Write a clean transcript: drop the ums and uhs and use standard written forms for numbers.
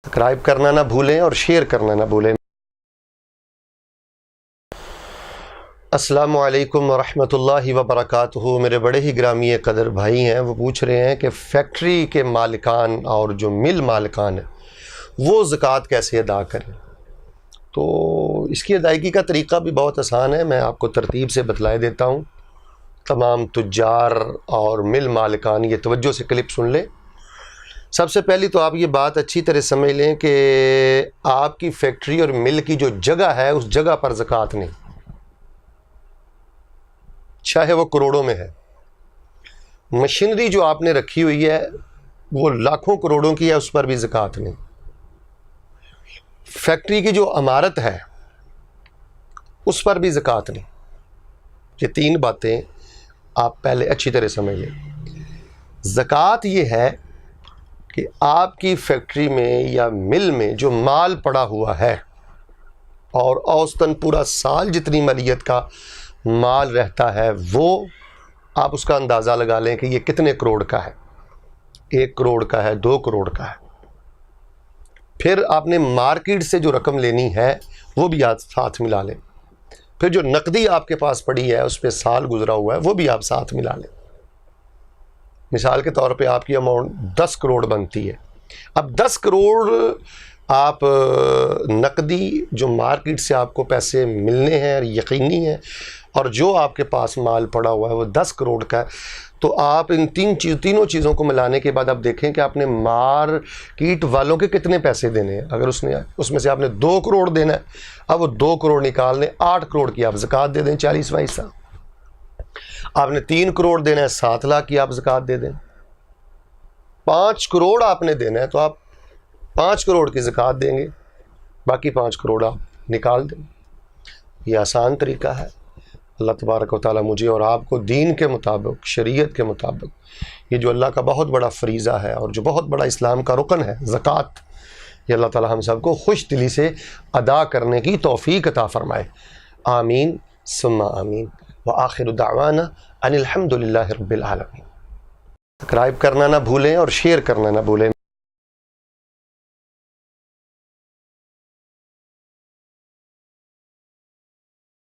Subscribe کرنا نہ بھولیں اور شیئر کرنا نہ بھولیں۔ السلام علیکم ورحمۃ اللہ وبرکاتہ۔ میرے بڑے ہی گرامی قدر بھائی ہیں، وہ پوچھ رہے ہیں کہ فیکٹری کے مالکان اور جو مل مالکان ہیں وہ زکوٰۃ کیسے ادا کریں؟ تو اس کی ادائیگی کا طریقہ بھی بہت آسان ہے، میں آپ کو ترتیب سے بتلائے دیتا ہوں۔ تمام تجار اور مل مالکان یہ توجہ سے کلپ سن لیں۔ سب سے پہلی تو آپ یہ بات اچھی طرح سمجھ لیں کہ آپ کی فیکٹری اور مل کی جو جگہ ہے اس جگہ پر زکوٰۃ نہیں، چاہے وہ کروڑوں میں ہے۔ مشینری جو آپ نے رکھی ہوئی ہے وہ لاکھوں کروڑوں کی ہے، اس پر بھی زکوٰۃ نہیں۔ فیکٹری کی جو عمارت ہے اس پر بھی زکوٰۃ نہیں۔ یہ تین باتیں آپ پہلے اچھی طرح سمجھ لیں۔ زکوٰۃ یہ ہے کہ آپ کی فیکٹری میں یا مل میں جو مال پڑا ہوا ہے اور اوسطاً پورا سال جتنی مالیت کا مال رہتا ہے، وہ آپ اس کا اندازہ لگا لیں کہ یہ کتنے کروڑ کا ہے، 1 کروڑ کا ہے، 2 کروڑ کا ہے۔ پھر آپ نے مارکیٹ سے جو رقم لینی ہے وہ بھی آپ ساتھ ملا لیں۔ پھر جو نقدی آپ کے پاس پڑی ہے اس پہ سال گزرا ہوا ہے وہ بھی آپ ساتھ ملا لیں۔ مثال کے طور پہ آپ کی اماؤنٹ 10 کروڑ بنتی ہے، اب 10 کروڑ آپ نقدی جو مارکیٹ سے آپ کو پیسے ملنے ہیں اور یقینی ہیں، اور جو آپ کے پاس مال پڑا ہوا ہے وہ 10 کروڑ کا ہے، تو آپ ان تینوں چیزوں کو ملانے کے بعد آپ دیکھیں کہ آپ نے مارکیٹ والوں کے کتنے پیسے دینے ہیں۔ اگر اس میں سے آپ نے 2 کروڑ دینا ہے، اب وہ 2 کروڑ نکال لیں، 8 کروڑ کی آپ زکوٰۃ دے دیں، 40%۔ آپ نے 3 کروڑ دینا ہے، 7 لاکھ کی آپ زکوٰۃ دے دیں۔ 5 کروڑ آپ نے دینا ہے تو آپ 5 کروڑ کی زکوٰۃ دیں گے، باقی 5 کروڑ آپ نکال دیں۔ یہ آسان طریقہ ہے۔ اللہ تبارک و تعالیٰ مجھے اور آپ کو دین کے مطابق، شریعت کے مطابق، یہ جو اللہ کا بہت بڑا فریضہ ہے اور جو بہت بڑا اسلام کا رکن ہے زکوٰۃ، یہ اللہ تعالیٰ ہم سب کو خوش دلی سے ادا کرنے کی توفیق عطا فرمائے۔ آمین ثم آمین۔ وآخر دعوانا ان الحمد للہ رب العالمین۔ سبسکرائب کرنا نہ بھولیں اور شیئر کرنا نہ بھولیں۔